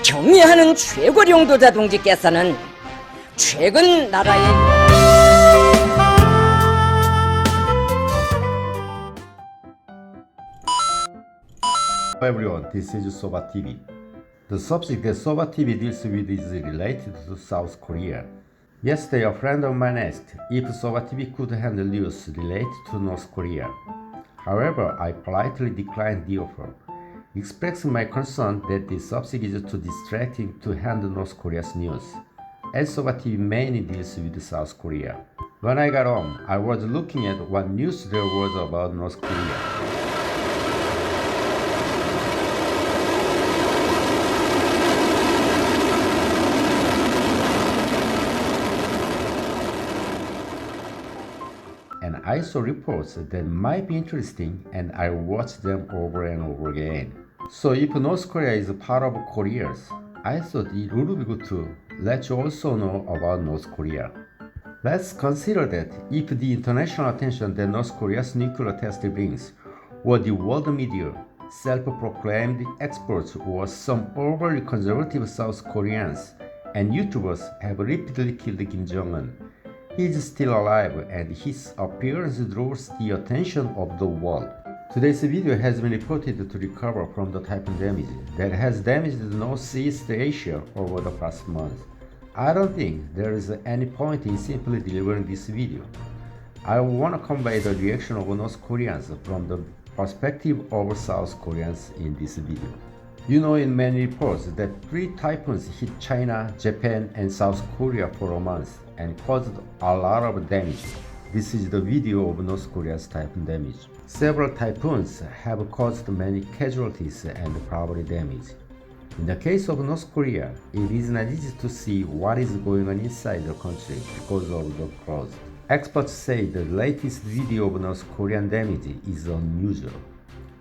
경의하는 최고령도자 동지께서는 최근 나라의 Hello everyone, this is Soba TV. The subject that Soba TV deals with is related to South Korea. Yesterday, a friend of mine asked if Soba TV could handle news related to North Korea. However, I politely declined the offer, expressing my concern that the subject is too distracting to handle North Korea's news, as Soba TV mainly deals with South Korea. When I got home, I was looking at what news there was about North Korea. And I saw reports that might be interesting, and I watched them over and over again. So if North Korea is a part of Korea, I thought it would be good to let you also know about North Korea. Let's consider that if the international attention that North Korea's nuclear test brings, or the world media, self-proclaimed experts, or some overly conservative South Koreans and YouTubers have repeatedly killed Kim Jong-un, he is still alive and his appearance draws the attention of the world. Today's video has been reported to recover from the typhoon damage that has damaged Northeast Asia over the past month. I don't think there is any point in simply delivering this video. I want to convey the reaction of North Koreans from the perspective of South Koreans in this video. You know, in many reports that 3 typhoons hit China, Japan, and South Korea for a month and caused a lot of damage. This is the video of North Korea's typhoon damage. Several typhoons have caused many casualties and property damage. In the case of North Korea, it is not easy to see what is going on inside the country because of the clouds. Experts say the latest video of North Korean damage is unusual.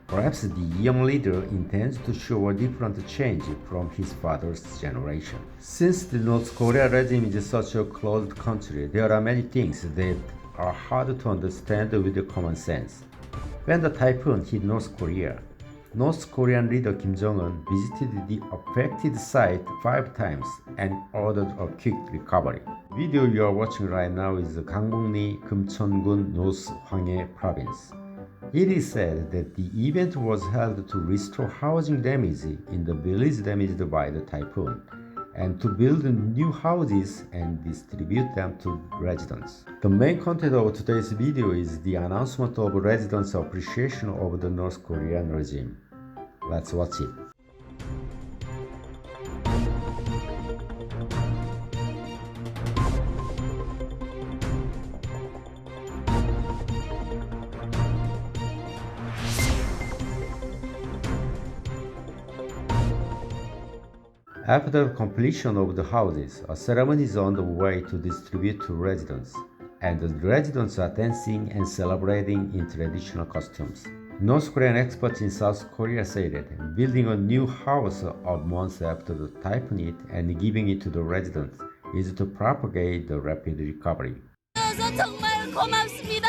Perhaps the young leader intends to show a different change from his father's generation. Since the North Korea regime is such a closed country, there are many things that are hard to understand with common sense. When the typhoon hit North Korea, North Korean leader Kim Jong-un visited the affected site 5 times and ordered a quick recovery. The video you are watching right now is Gangbok-ni, Geumcheon-gun, North Hwanghae Province. It is said that the event was held to restore housing damage in the village damaged by the typhoon and to build new houses and distribute them to residents. The main content of today's video is the announcement of residents' appreciation of the North Korean regime. Let's watch it. After completion of the houses, a ceremony is on the way to distribute to residents, and the residents are dancing and celebrating in traditional costumes. North Korean experts in South Korea say that building a new house a month after the typhoon hit and giving it to the residents is to propagate the rapid recovery. 정말 고맙습니다.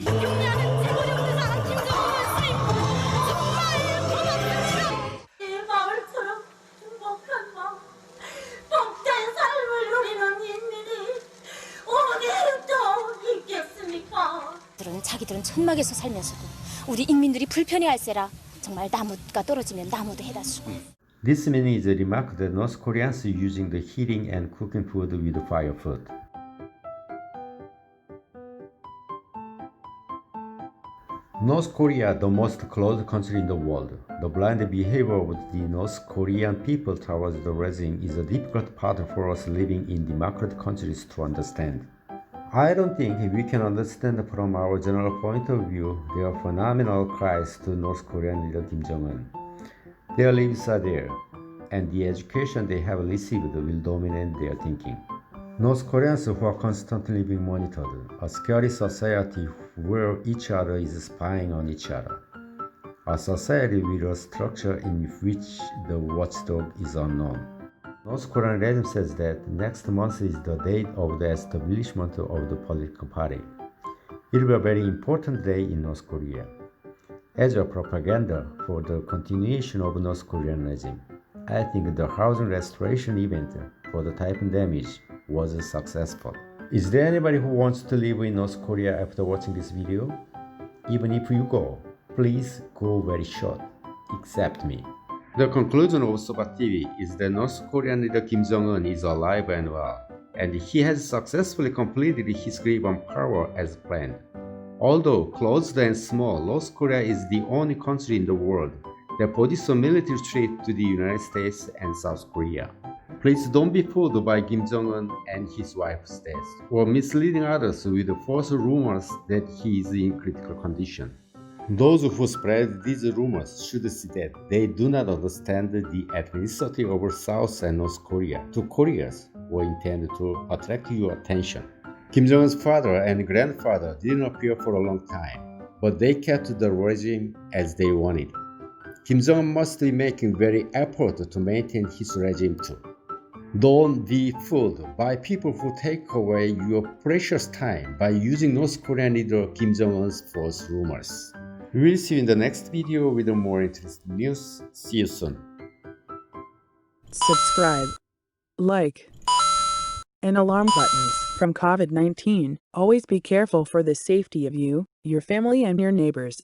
경례하는 최고령도사 김정은 스님 정말 고맙습니다. 이 마을처럼 행복한 마음, 복된 삶을 누리는 인민이 어디 또 있겠습니까? 자기들은 천막에서 살면서도 우리 인민들이 불편해할세라 정말 나무가 떨어지면 나무도 해다 주고. This meaning is a remark that North Koreans are using the heating and cooking food with firewood. North Korea, the most closed country in the world. The blind behavior of the North Korean people towards the regime is a difficult part for us living in democratic countries to understand. I don't think we can understand from our general point of view their phenomenal cries to North Korean leader Kim Jong-un. Their lives are there, and the education they have received will dominate their thinking. North Koreans who are constantly being monitored, a scary society where each other is spying on each other, a society with a structure in which the watchdog is unknown. North Korean regime says that next month is the date of the establishment of the political party. It will be a very important day in North Korea, as a propaganda for the continuation of North Korean regime. I think the housing restoration event for the typhoon damage was successful. Is there anybody who wants to live in North Korea after watching this video? Even if you go, please go very short, except me. The conclusion of Soba TV is that North Korean leader Kim Jong-un is alive and well, and he has successfully completed his grip on power as planned. Although closed and small, North Korea is the only country in the world that poses a military threat to the United States and South Korea. Please don't be fooled by Kim Jong-un and his wife's death, or misleading others with false rumors that he is in critical condition. Those who spread these rumors should see that they do not understand the ethnicity of South and North Korea. Two Koreas were intended to attract your attention. Kim Jong-un's father and grandfather didn't appear for a long time, but they kept the regime as they wanted. Kim Jong-un must be making very effort to maintain his regime too. Don't be fooled by people who take away your precious time by using North Korean leader Kim Jong-un's false rumors. We will see you in the next video with more interesting news. See you soon. Subscribe, like, and alarm buttons. From COVID-19, always be careful for the safety of you, your family, and your neighbors.